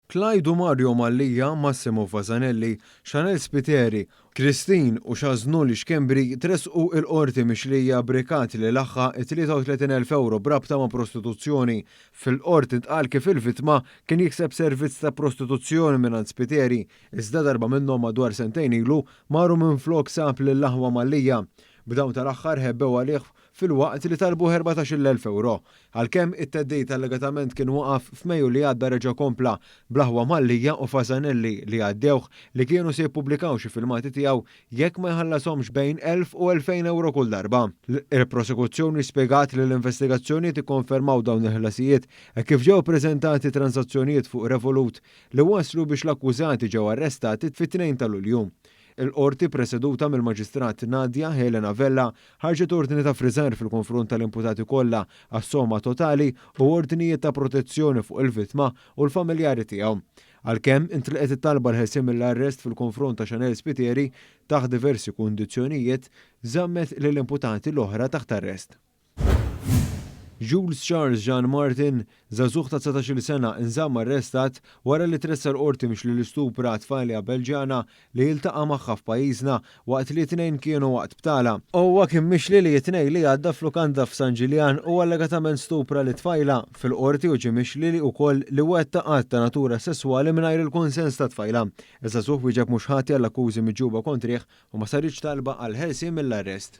Klajdu Mario Mallija, Massimo Fasanelli, Chanel Spiteri, Kristin u Xaznuli Xkembri tresqu il-qorti mixlija brikati li laħħa 33,000 euro brabta ma' prostituzzjoni. Fil-qorti tqal kif il-vitma kien jikseb servizz ta' prostituzzjoni minn Spiteri, iżda darba minnhom madwar sentejn ilu maru minn flok sab lill-aħwa Mallija. B'dawn tal-aħħar ħebbew għalih fil-waqt li talbu 14,000 euro. Għalkemm it-teddejt allegatament kien waqaf f'Mejju li għadda reġa' kompla bl-aħwa Mallija u Fasanelli li għaddewh li kienu se jippubblikaw xi filmati tiegħu jekk ma jħallashomx bejn 1,000 u 2,000 euro kull darba. Il-prosekuzzjoni spjegat li l-investigazzjonijiet ikkonfermaw dawn il-ħlasijiet kif ġew preżentati transazzjonijiet fuq Revolut li waslu biex l-akkużati ġew arrestati fit-2 ta' Lulju. Il-qorti preseduta mill-Maġistrat Nadja Helena Vella ħarġet ordni ta' friżar fil-konfront tal-imputati kollha għas-somma totali u ordnijiet ta' protezzjoni fuq il-vittma u l-familjari tiegħu. Għalkemm intlaqet it-talba l-ħelsien mill-arrest fil-konfront ta' Chanel Spiteri taħt diversi kundizzjonijiet żammet lill-imputati l-oħra taħt arrest. Jules Charles Jean Martin, żagħżugħ ta' 19-il sena inżamm arrestat wara li tressa l-qorti mix li l-istupra tfalja Belġjana li jiltaqa' magħha f'pajjiżna waqt li t-tnejn kienu waqt btala. Huwa kien mixli li t-tnejn li għadda f'lukanda f'San Ġiljan u allegatament stupra li tfajla fil-qorti u ġie mixli li wkoll li wettaq qatt ta' natura sesswali mingħajr il-konsens ta' tfajla. Iż-żagħżugħ wieġeb mhux ħati għall-akkużi miġġuba kontrih u ma saritx talba għal ħelsien mill-arrest.